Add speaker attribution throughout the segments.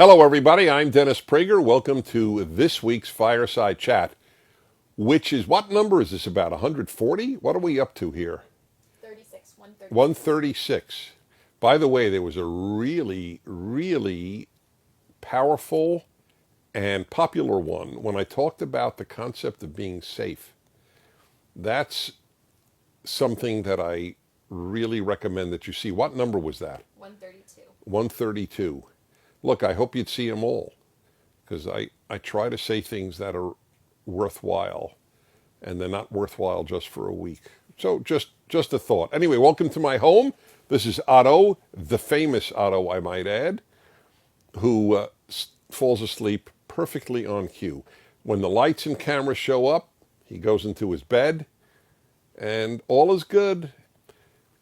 Speaker 1: Hello, everybody. I'm Dennis Prager. Welcome to this week's Fireside Chat, which is, what number is this about? 140? What are we up to here?
Speaker 2: 36, 136.
Speaker 1: 136. By the way, there was a really powerful and popular one when I talked about the concept of being safe. That's something that I really recommend that you see. What number was that?
Speaker 2: 132.
Speaker 1: 132. Look, I hope you'd see them all, because I try to say things that are worthwhile, and they're not worthwhile just for a week. So just a thought. Anyway, welcome to my home. This is Otto, the famous Otto, I might add, who falls asleep perfectly on cue. When the lights and cameras show up, he goes into his bed, and all is good.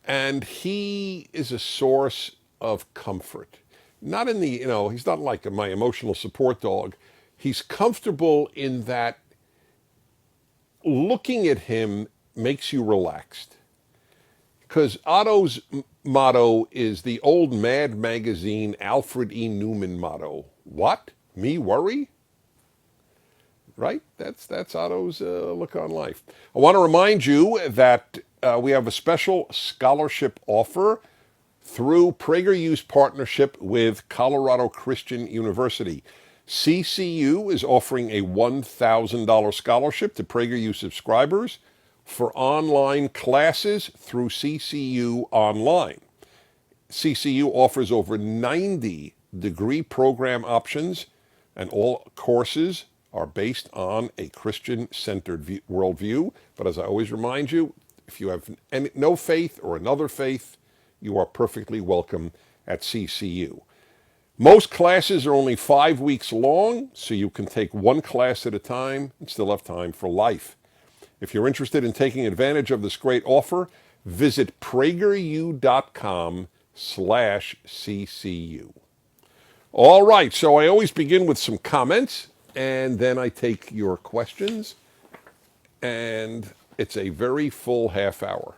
Speaker 1: And he is a source of comfort. Not in the, he's not like my emotional support dog. He's comfortable in that looking at him makes you relaxed. Because Otto's motto is the old Mad Magazine Alfred E. Newman motto. What? Me worry? Right? That's Otto's look on life. I want to remind you that we have a special scholarship offer through PragerU's partnership with Colorado Christian University. CCU is offering a $1,000 scholarship to PragerU subscribers for online classes through CCU Online. CCU offers over 90 degree program options, and all courses are based on a Christian-centered worldview. But as I always remind you, if you have no faith or another faith, you are perfectly welcome at CCU. Most classes are only 5 weeks long, so you can take one class at a time and still have time for life. If you're interested in taking advantage of this great offer, visit PragerU.com/CCU. All right, so I always begin with some comments, and then I take your questions, and it's a very full half hour.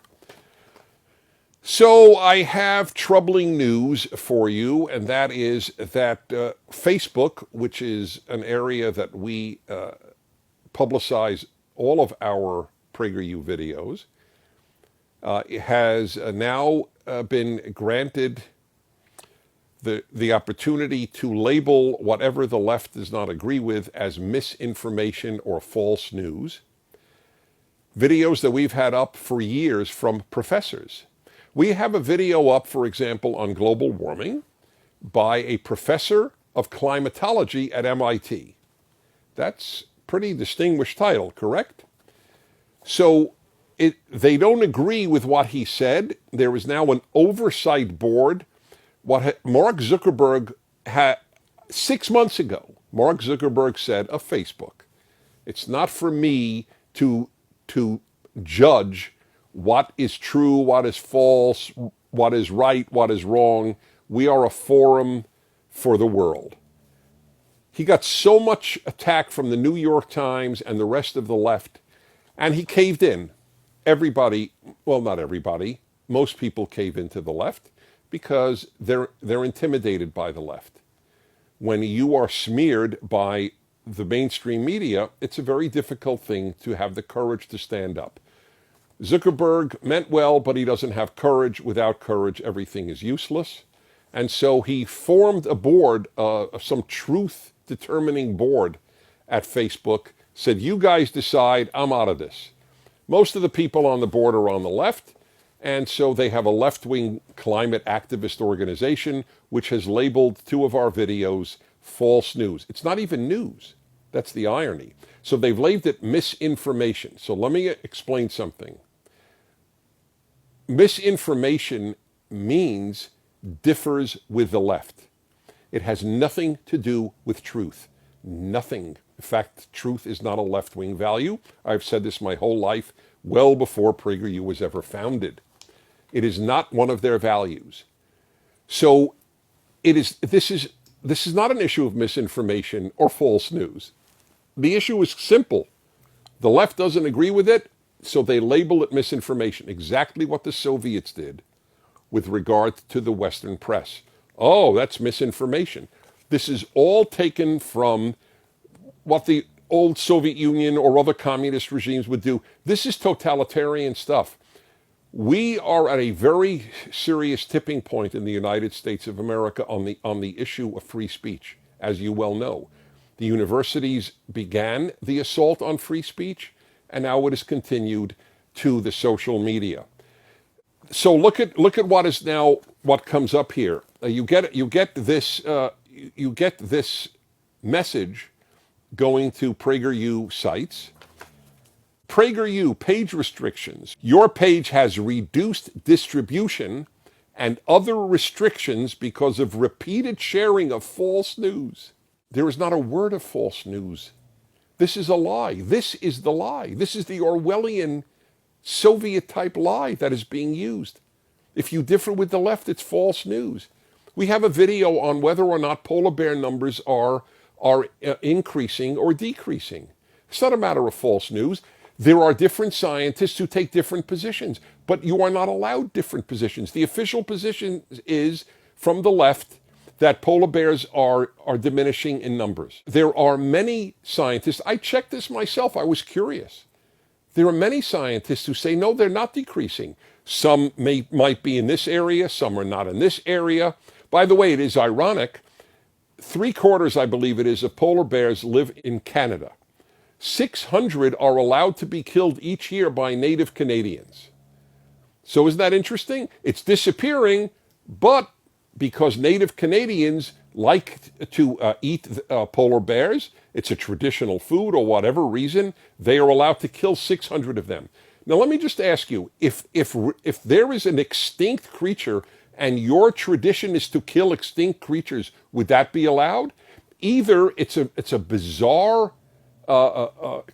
Speaker 1: So I have troubling news for you, and that is that Facebook, which is an area that we publicize all of our PragerU videos, has now been granted the opportunity to label whatever the left does not agree with as misinformation or false news. Videos that we've had up for years from professors. We have a video up, for example, on global warming by a professor of climatology at MIT. That's a pretty distinguished title, correct? So they don't agree with what he said. There is now an oversight board. What Mark Zuckerberg had 6 months ago, Mark Zuckerberg said of Facebook, it's not for me to judge what is true, what is false, what is right, what is wrong. We are a forum for the world. He got so much attack from the New York Times and the rest of the left, and he caved in. Everybody, well, not everybody, most people cave into the left because they're intimidated by the left. When you are smeared by the mainstream media, it's a very difficult thing to have the courage to stand up. Zuckerberg meant well, but he doesn't have courage. Without courage, everything is useless. And so he formed a board, some truth-determining board at Facebook, said, you guys decide, I'm out of this. Most of the people on the board are on the left, and so they have a left-wing climate activist organization which has labeled 2 of our videos false news. It's not even news. That's the irony. So they've labeled it misinformation. So let me explain something. Misinformation means differs with the left. It has nothing to do with truth. Nothing. In fact, truth is not a left-wing value. I've said this my whole life, well before PragerU was ever founded. It is not one of their values. So this is not an issue of misinformation or false news. The issue is simple. The left doesn't agree with it, so they label it misinformation. Exactly what the Soviets did with regard to the Western press. Oh, that's misinformation. This is all taken from what the old Soviet Union or other communist regimes would do. This is totalitarian stuff. We are at a very serious tipping point in the United States of America on the issue of free speech, as you well know. The universities began the assault on free speech, and now it has continued to the social media. So look at what comes up here. You get this message going to PragerU sites. PragerU page restrictions. Your page has reduced distribution and other restrictions because of repeated sharing of false news. There is not a word of false news. This is a lie. This is the lie. This is the Orwellian Soviet-type lie that is being used. If you differ with the left, it's false news. We have a video on whether or not polar bear numbers are increasing or decreasing. It's not a matter of false news. There are different scientists who take different positions, but you are not allowed different positions. The official position is, from the left, that polar bears are diminishing in numbers. There are many scientists, I checked this myself, I was curious. There are many scientists who say, no, they're not decreasing. Some might be in this area, some are not in this area. By the way, it is ironic. 3/4, I believe it is, of polar bears live in Canada. 600 are allowed to be killed each year by native Canadians. So isn't that interesting? It's disappearing, but because native Canadians like to eat polar bears, it's a traditional food or whatever reason, they are allowed to kill 600 of them. Now let me just ask you, if there is an extinct creature and your tradition is to kill extinct creatures, would that be allowed? Either it's a bizarre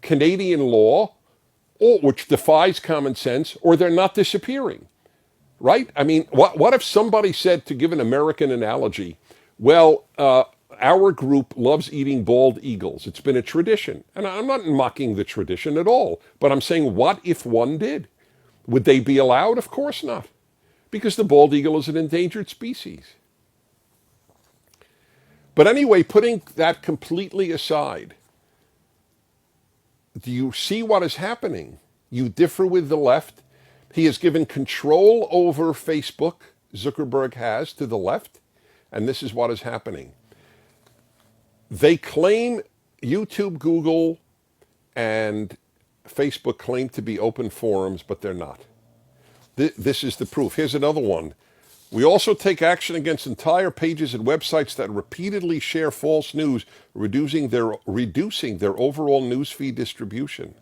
Speaker 1: Canadian law, which defies common sense, or they're not disappearing, right? I mean, what if somebody said, to give an American analogy, well, our group loves eating bald eagles. It's been a tradition. And I'm not mocking the tradition at all, but I'm saying, what if one did? Would they be allowed? Of course not, because the bald eagle is an endangered species. But anyway, putting that completely aside, do you see what is happening? You differ with the left. He has given control over Facebook, Zuckerberg has, to the left, and this is what is happening. They claim, YouTube, Google, and Facebook claim to be open forums, but they're not. This is the proof. Here's another one. We also take action against entire pages and websites that repeatedly share false news, reducing their overall newsfeed distribution.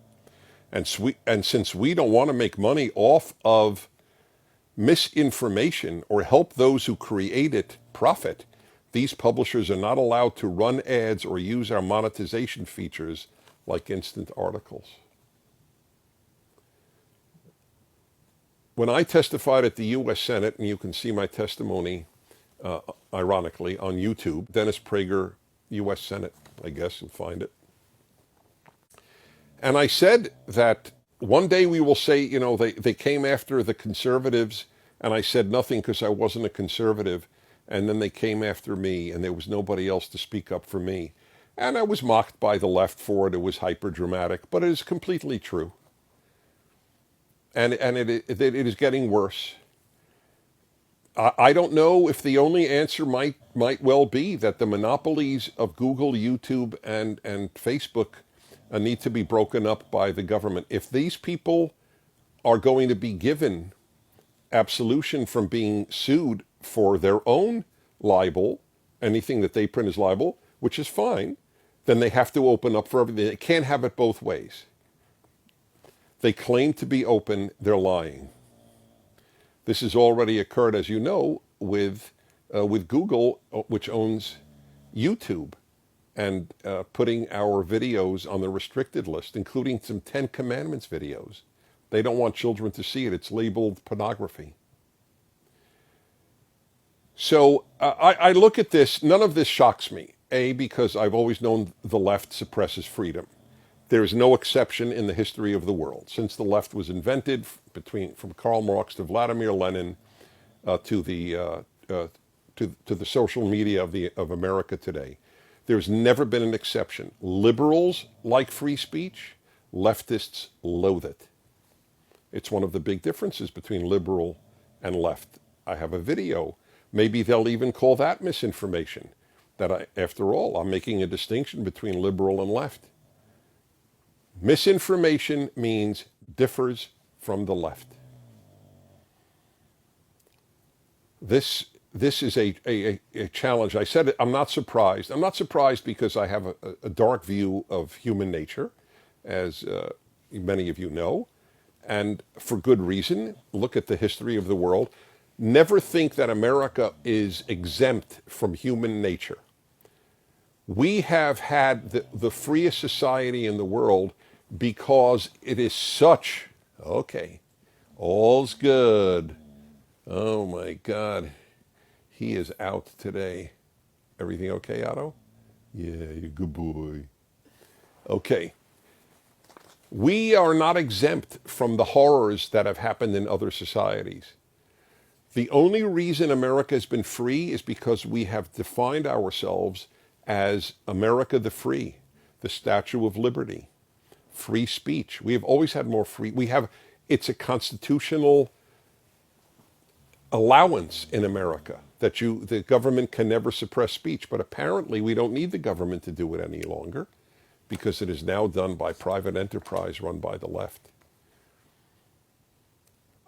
Speaker 1: And since we don't want to make money off of misinformation or help those who create it profit, these publishers are not allowed to run ads or use our monetization features like instant articles. When I testified at the U.S. Senate, and you can see my testimony, ironically, on YouTube, Dennis Prager, U.S. Senate, I guess you'll find it. And I said that one day we will say, you know, they came after the conservatives, and I said nothing because I wasn't a conservative, and then they came after me, and there was nobody else to speak up for me. And I was mocked by the left for it. It was hyper-dramatic, but it is completely true. And it is getting worse. I don't know if the only answer might well be that the monopolies of Google, YouTube, and Facebook need to be broken up by the government. If these people are going to be given absolution from being sued for their own libel, anything that they print is libel, which is fine, then they have to open up for everything. They can't have it both ways. They claim to be open, they're lying. This has already occurred, as you know, with Google, which owns YouTube, and putting our videos on the restricted list, including some 10 Commandments videos. They don't want children to see it. It's labeled pornography. So I look at this. None of this shocks me. A, because I've always known the left suppresses freedom. There is no exception in the history of the world. Since the left was invented, from Karl Marx to Vladimir Lenin to to the social media of America today. There's never been an exception. Liberals like free speech, leftists loathe it. It's one of the big differences between liberal and left. I have a video. Maybe they'll even call that misinformation. After all, I'm making a distinction between liberal and left. Misinformation means differs from the left. This is a challenge. I said it, I'm not surprised. I'm not surprised because I have a dark view of human nature, as many of you know, and for good reason. Look at the history of the world. Never think that America is exempt from human nature. We have had the freest society in the world because it is such, okay, all's good. Oh my God, he is out today. Everything okay, Otto? Yeah, you're a good boy. Okay. We are not exempt from the horrors that have happened in other societies. The only reason America has been free is because we have defined ourselves as America the Free, the Statue of Liberty, free speech. We have always had more free. It's a constitutional allowance in America that the government can never suppress speech. But apparently we don't need the government to do it any longer because it is now done by private enterprise run by the left.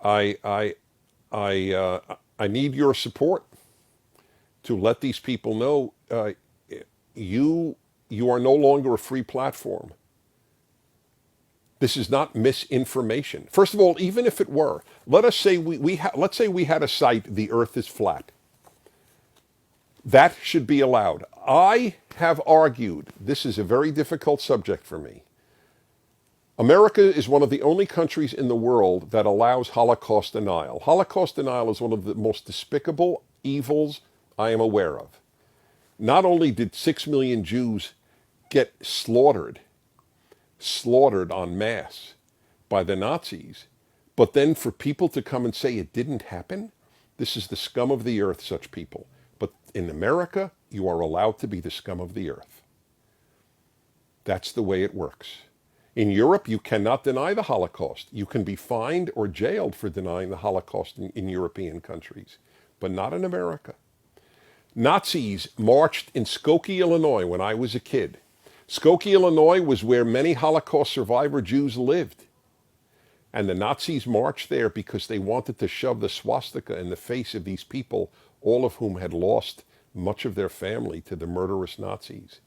Speaker 1: I need your support to let these people know you are no longer a free platform. This is not misinformation. First of all, even if it were, let's say we had a site, the earth is flat. That should be allowed. I have argued, this is a very difficult subject for me. America is one of the only countries in the world that allows Holocaust denial. Holocaust denial is one of the most despicable evils I am aware of. Not only did 6 million Jews get slaughtered en masse by the Nazis, but then for people to come and say it didn't happen, this is the scum of the earth, such people. But in America, you are allowed to be the scum of the earth. That's the way it works. In Europe, you cannot deny the Holocaust. You can be fined or jailed for denying the Holocaust in European countries, but not in America. Nazis marched in Skokie, Illinois when I was a kid. Skokie, Illinois was where many Holocaust survivor Jews lived. And the Nazis marched there because they wanted to shove the swastika in the face of these people, all of whom had lost much of their family to the murderous Nazis.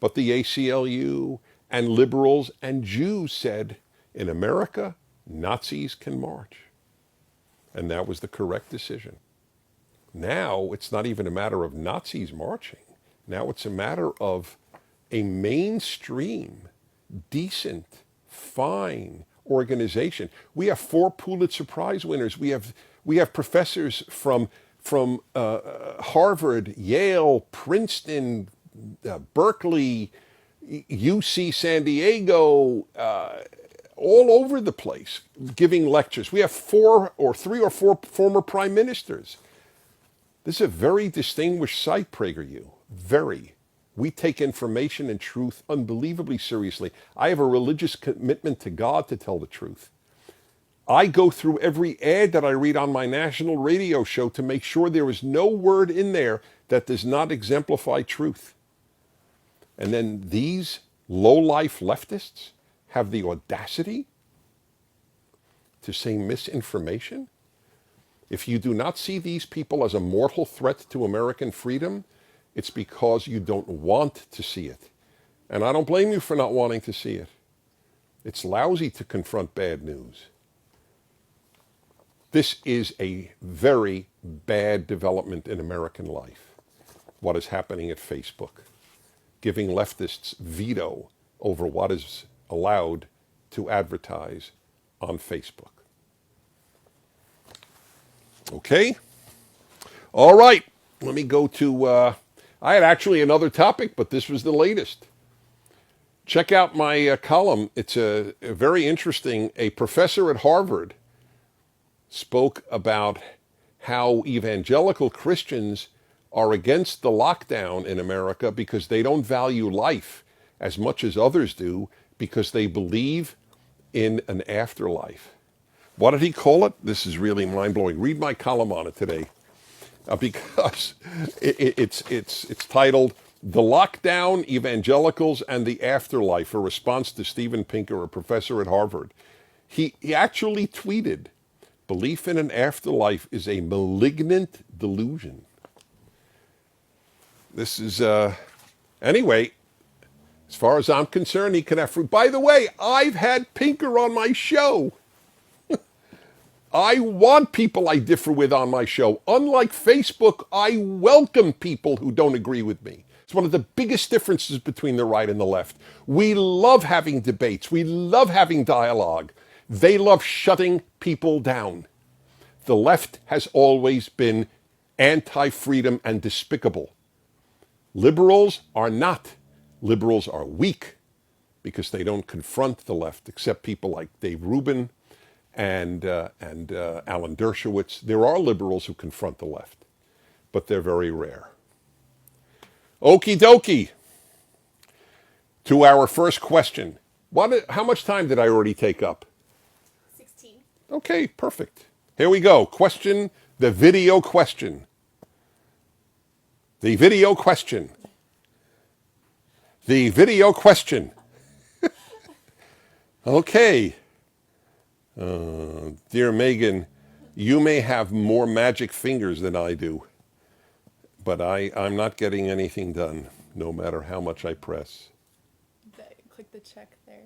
Speaker 1: But the ACLU and liberals and Jews said, in America, Nazis can march. And that was the correct decision. Now, it's not even a matter of Nazis marching. Now it's a matter of a mainstream, decent, fine organization. We have 4 Pulitzer Prize winners. We have professors from Harvard, Yale, Princeton, Berkeley, UC San Diego, all over the place, giving lectures. We have 3 or 4 former prime ministers. This is a very distinguished site, PragerU. Very. We take information and truth unbelievably seriously. I have a religious commitment to God to tell the truth. I go through every ad that I read on my national radio show to make sure there is no word in there that does not exemplify truth. And then these low-life leftists have the audacity to say misinformation? If you do not see these people as a mortal threat to American freedom, it's because you don't want to see it. And I don't blame you for not wanting to see it. It's lousy to confront bad news. This is a very bad development in American life, what is happening at Facebook, giving leftists veto over what is allowed to advertise on Facebook. Okay? All right. Let me go to, I had actually another topic, but this was the latest. Check out my column. It's a very interesting. A professor at Harvard spoke about how evangelical Christians are against the lockdown in America because they don't value life as much as others do because they believe in an afterlife. What did he call it? This is really mind-blowing. Read my column on it today because it's titled "The Lockdown, Evangelicals, and the Afterlife: A Response to Steven Pinker, a professor at Harvard." He actually tweeted, "Belief in an afterlife is a malignant delusion." This is, anyway, as far as I'm concerned, he can have fruit. By the way, I've had Pinker on my show. I want people I differ with on my show. Unlike Facebook, I welcome people who don't agree with me. It's one of the biggest differences between the right and the left. We love having debates. We love having dialogue. They love shutting people down. The left has always been anti-freedom and despicable. Liberals are not. Liberals are weak because they don't confront the left, except people like Dave Rubin and Alan Dershowitz. There are liberals who confront the left, but they're very rare. Okie dokie. To our first question. How much time did I already take up?
Speaker 2: 16.
Speaker 1: Okay, perfect. Here we go. The video question. The video question. The video question. Okay. Dear Megan, you may have more magic fingers than I do, but I'm not getting anything done, no matter how much I press.
Speaker 3: Click the check there.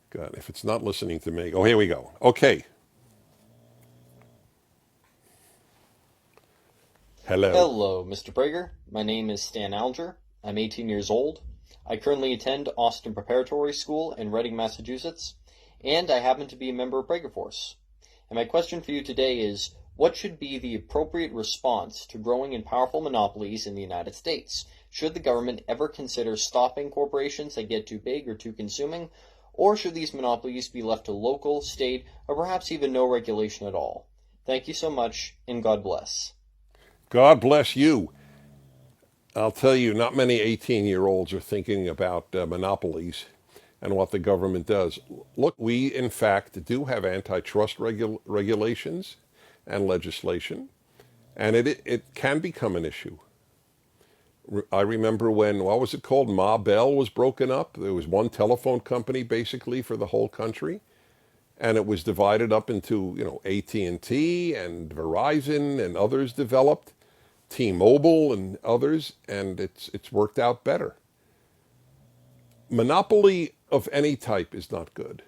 Speaker 1: God, if it's not listening to me. Oh, here we go. Okay. Hello.
Speaker 4: Hello, Mr. Prager. My name is Stan Alger. I'm 18 years old. I currently attend Austin Preparatory School in Reading, Massachusetts, and I happen to be a member of Prager Force. And my question for you today is, what should be the appropriate response to growing and powerful monopolies in the United States? Should the government ever consider stopping corporations that get too big or too consuming, or should these monopolies be left to local, state, or perhaps even no regulation at all? Thank you so much, and God bless.
Speaker 1: God bless you. I'll tell you, not many 18-year-olds are thinking about monopolies and what the government does. Look, we, in fact, do have antitrust regulations and legislation, and it can become an issue. I remember when, what was it called? Ma Bell was broken up. There was one telephone company, basically, for the whole country. And it was divided up into, AT&T and Verizon and others developed, T-Mobile and others, and it's worked out better. Monopoly of any type is not good.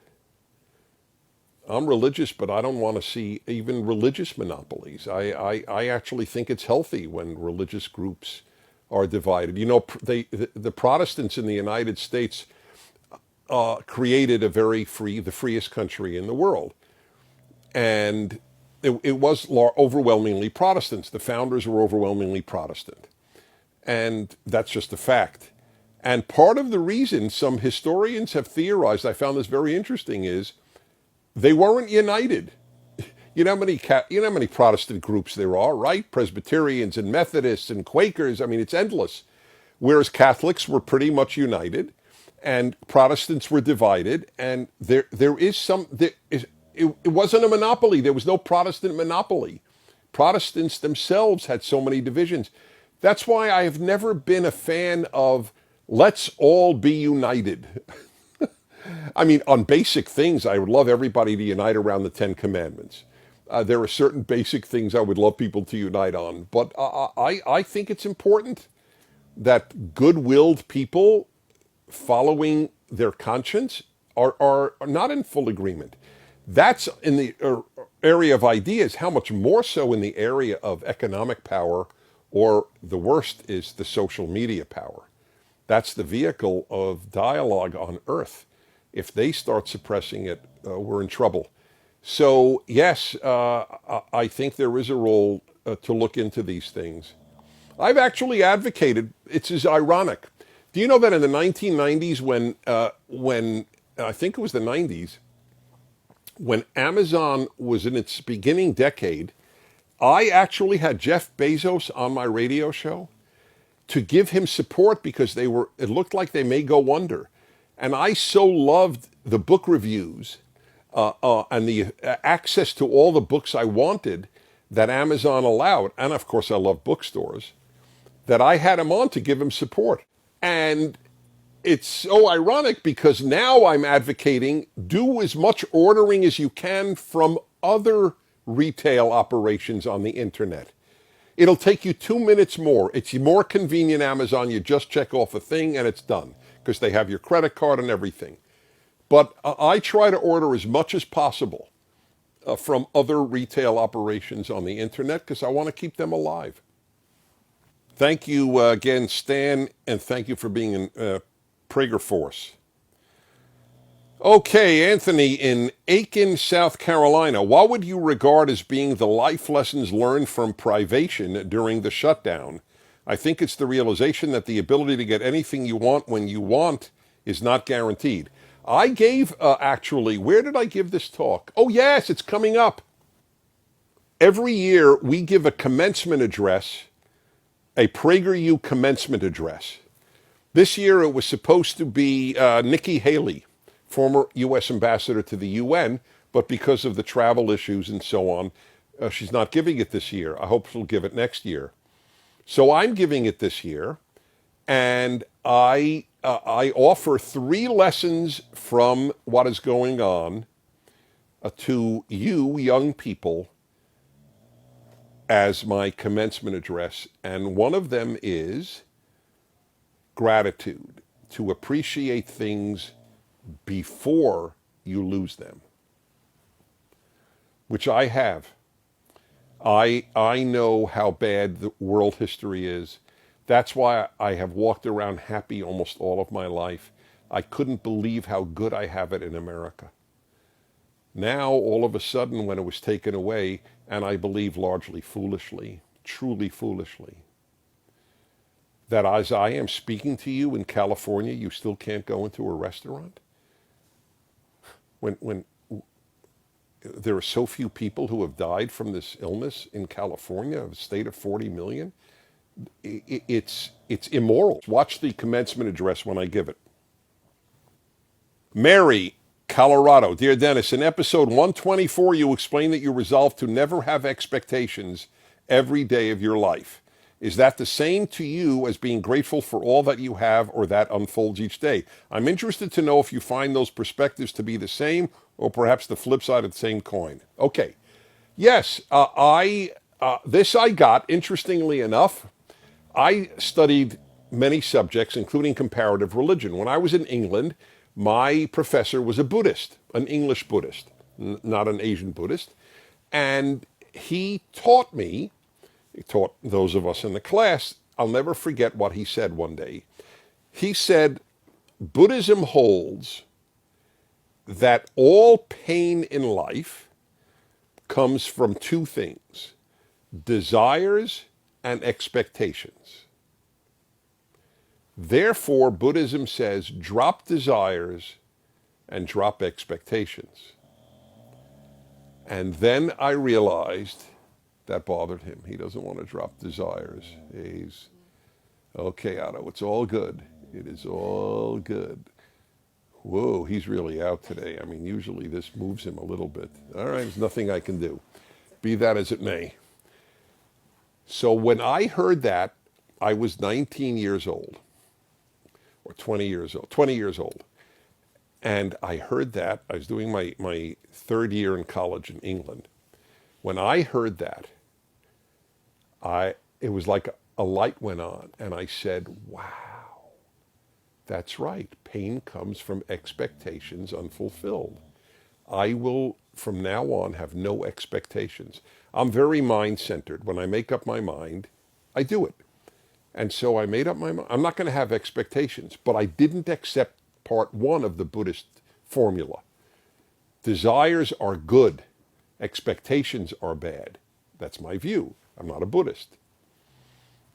Speaker 1: I'm religious, but I don't want to see even religious monopolies. I actually think it's healthy when religious groups are divided. The Protestants in the United States created the freest country in the world. And it was overwhelmingly Protestants. The founders were overwhelmingly Protestant. And that's just a fact. And part of the reason some historians have theorized, I found this very interesting, is they weren't united. You know how many Protestant groups there are, right? Presbyterians and Methodists and Quakers. I mean, it's endless. Whereas Catholics were pretty much united, and Protestants were divided. And it wasn't a monopoly. There was no Protestant monopoly. Protestants themselves had so many divisions. That's why I have never been a fan of let's all be united. I mean, on basic things, I would love everybody to unite around the Ten Commandments. There are certain basic things I would love people to unite on. But I think it's important that good-willed people following their conscience are not in full agreement. That's in the area of ideas. How much more so in the area of economic power, or the worst is the social media power. That's the vehicle of dialogue on earth. If they start suppressing it, we're in trouble. So, yes, I think there is a role to look into these things. I've actually advocated, it's ironic. Do you know that in the 1990s when I think it was the 90s, when Amazon was in its beginning decade, I actually had Jeff Bezos on my radio show to give him support because it looked like they may go under. And I so loved the book reviews and the access to all the books I wanted that Amazon allowed. And of course, I love bookstores, that I had him on to give him support. And it's so ironic because now I'm advocating do as much ordering as you can from other retail operations on the internet. It'll take you 2 minutes more. It's more convenient, Amazon. You just check off a thing and it's done because they have your credit card and everything. But I try to order as much as possible from other retail operations on the internet because I want to keep them alive. Thank you again, Stan, and thank you for being in Prager Force. Okay, Anthony, in Aiken, South Carolina, what would you regard as being the life lessons learned from privation during the shutdown? I think it's the realization that the ability to get anything you want when you want is not guaranteed. I gave, actually, where did I give this talk? Oh, yes, it's coming up. Every year, we give a commencement address, a PragerU commencement address. This year, it was supposed to be Nikki Haley, former U.S. ambassador to the UN, but because of the travel issues and so on, she's not giving it this year. I hope she'll give it next year. So I'm giving it this year, and I offer 3 lessons from what is going on to you, young people, as my commencement address. And one of them is gratitude, to appreciate things before you lose them, which I have. I know how bad the world history is. That's why I have walked around happy almost all of my life. I couldn't believe how good I have it in America. Now, all of a sudden, when it was taken away, and I believe largely foolishly, truly foolishly, that as I am speaking to you in California, you still can't go into a restaurant? When there are so few people who have died from this illness in California, a state of 40 million, it's immoral. Watch the commencement address when I give it. Mary, Colorado. Dear Dennis, in episode 124, you explain that you resolve to never have expectations every day of your life. Is that the same to you as being grateful for all that you have or that unfolds each day? I'm interested to know if you find those perspectives to be the same or perhaps the flip side of the same coin. Okay. Yes, this I got, interestingly enough. I studied many subjects, including comparative religion. When I was in England, my professor was a Buddhist, an English Buddhist, not an Asian Buddhist. And he taught those of us in the class, I'll never forget what he said one day. He said, Buddhism holds that all pain in life comes from 2 things, desires and expectations. Therefore, Buddhism says, drop desires and drop expectations. And then I realized that bothered him. He doesn't want to drop desires. He's, okay, Otto, it's all good. It is all good. Whoa, he's really out today. I mean, usually this moves him a little bit. All right, there's nothing I can do. Be that as it may. So when I heard that, I was 19 years old, or 20 years old. And I heard that. I was doing my 3rd year in college in England. When I heard that, it was like a light went on, and I said, wow, that's right. Pain comes from expectations unfulfilled. I will, from now on, have no expectations. I'm very mind-centered. When I make up my mind, I do it. And so I made up my mind. I'm not going to have expectations, but I didn't accept part 1 of the Buddhist formula. Desires are good. Expectations are bad. That's my view. I'm not a Buddhist.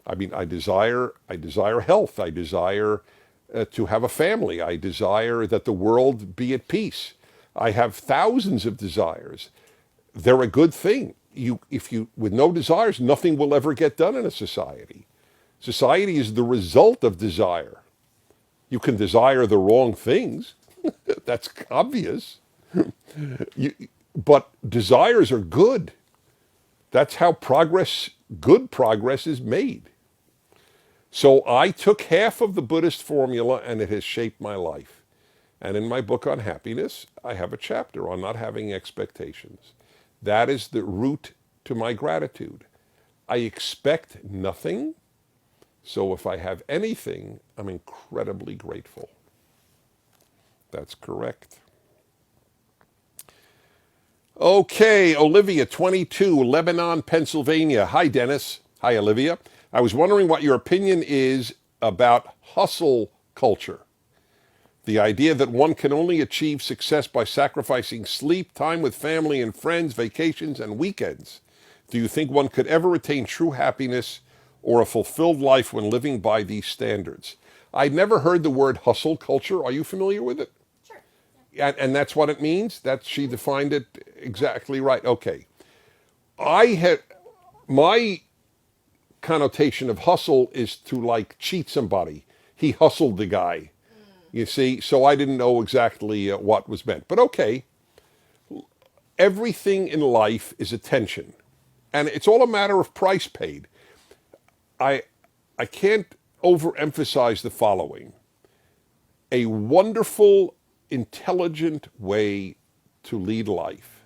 Speaker 1: I mean, I desire health. I desire to have a family. I desire that the world be at peace. I have thousands of desires. They're a good thing. If you, with no desires, nothing will ever get done in a society. Society is the result of desire. You can desire the wrong things. That's obvious. But desires are good. That's how good progress is made. So I took half of the Buddhist formula and it has shaped my life. And in my book on happiness, I have a chapter on not having expectations. That is the root to my gratitude. I expect nothing, so if I have anything, I'm incredibly grateful. That's correct. Okay, Olivia, 22, Lebanon, Pennsylvania. Hi, Dennis. Hi, Olivia. I was wondering what your opinion is about hustle culture. The idea that one can only achieve success by sacrificing sleep, time with family and friends, vacations, and weekends. Do you think one could ever attain true happiness or a fulfilled life when living by these standards? I'd never heard the word hustle culture. Are you familiar with it?
Speaker 2: Sure. Yeah.
Speaker 1: And that's what it means? She defined it exactly right. Okay. My connotation of hustle is to like cheat somebody. He hustled the guy. You see, so I didn't know exactly what was meant. But okay, everything in life is attention. And it's all a matter of price paid. I can't overemphasize the following. A wonderful, intelligent way to lead life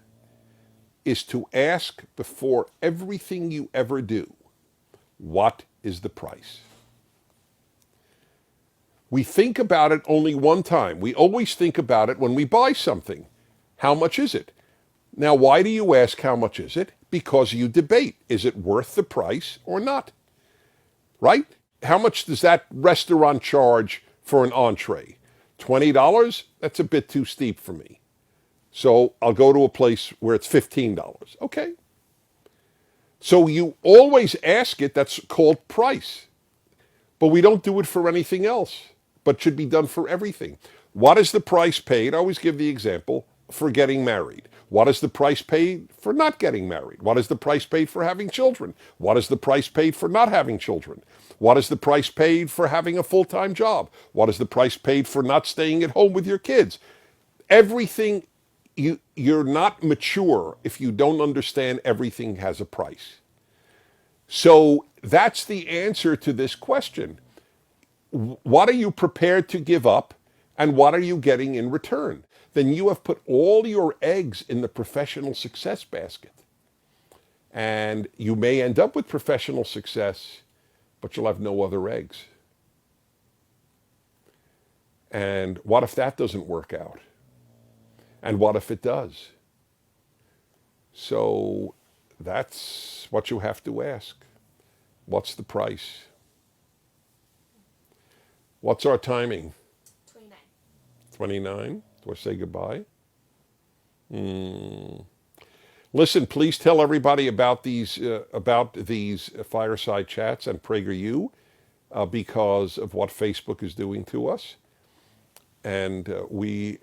Speaker 1: is to ask before everything you ever do, what is the price? We think about it only one time. We always think about it when we buy something. How much is it? Now, why do you ask how much is it? Because you debate. Is it worth the price or not? Right? How much does that restaurant charge for an entree? $20? That's a bit too steep for me. So I'll go to a place where it's $15. Okay. So you always ask it. That's called price. But we don't do it for anything else, but should be done for everything. What is the price paid? I always give the example for getting married. What is the price paid for not getting married? What is the price paid for having children? What is the price paid for not having children? What is the price paid for having a full-time job? What is the price paid for not staying at home with your kids? Everything, you're not mature if you don't understand everything has a price. So that's the answer to this question. What are you prepared to give up and what are you getting in return? Then you have put all your eggs in the professional success basket. And you may end up with professional success, but you'll have no other eggs. And what if that doesn't work out? And what if it does? So that's what you have to ask. What's the price? What's our timing?
Speaker 2: 29.
Speaker 1: 29? Do I say goodbye? Listen, please tell everybody about these fireside chats and PragerU because of what Facebook is doing to us. And we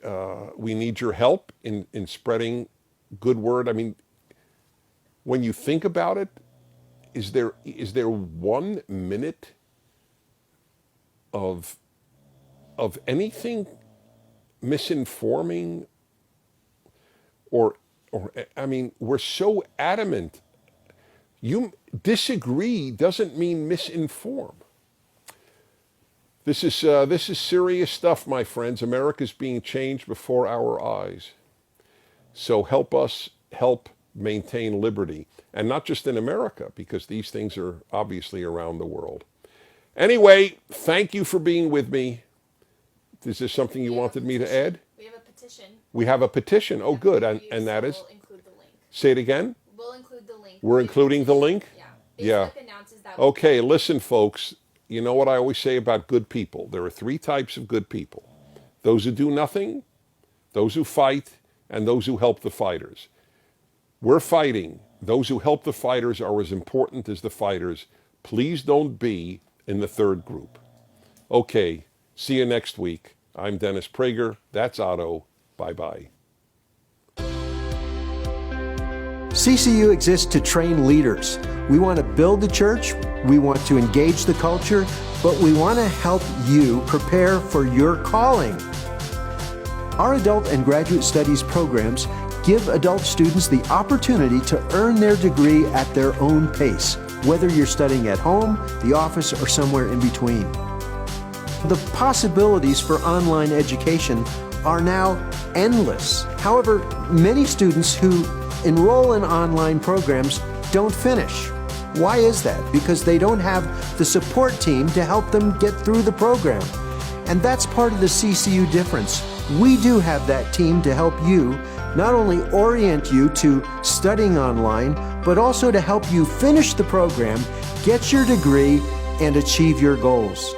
Speaker 1: need your help in spreading good word. I mean, when you think about it, is there 1 minute of anything misinforming or I mean, we're so adamant. You disagree doesn't mean misinform. This is serious stuff, my friends. America's being changed before our eyes. So help us help maintain liberty. And not just in America, because these things are obviously around the world. Anyway, thank you for being with me. Is there something you wanted me to add?
Speaker 2: We have a petition.
Speaker 1: We have a petition. Oh, good. And that is?
Speaker 2: We'll include the link.
Speaker 1: Say it again?
Speaker 2: We'll include the link.
Speaker 1: We're including the link?
Speaker 2: Yeah.
Speaker 1: Yeah.
Speaker 2: Facebook announces that.
Speaker 1: Okay, listen, folks. You know what I always say about good people? There are 3 types of good people. Those who do nothing, those who fight, and those who help the fighters. We're fighting. Those who help the fighters are as important as the fighters. Please don't be in the 3rd group. Okay, see you next week. I'm Dennis Prager. That's Otto. Bye-bye.
Speaker 5: CCU exists to train leaders. We want to build the church, we want to engage the culture, but we want to help you prepare for your calling. Our adult and graduate studies programs give adult students the opportunity to earn their degree at their own pace, whether you're studying at home, the office, or somewhere in between. The possibilities for online education are now endless. However, many students who enroll in online programs don't finish. Why is that? Because they don't have the support team to help them get through the program. And that's part of the CCU difference. We do have that team to help you not only orient you to studying online, but also to help you finish the program, get your degree, and achieve your goals.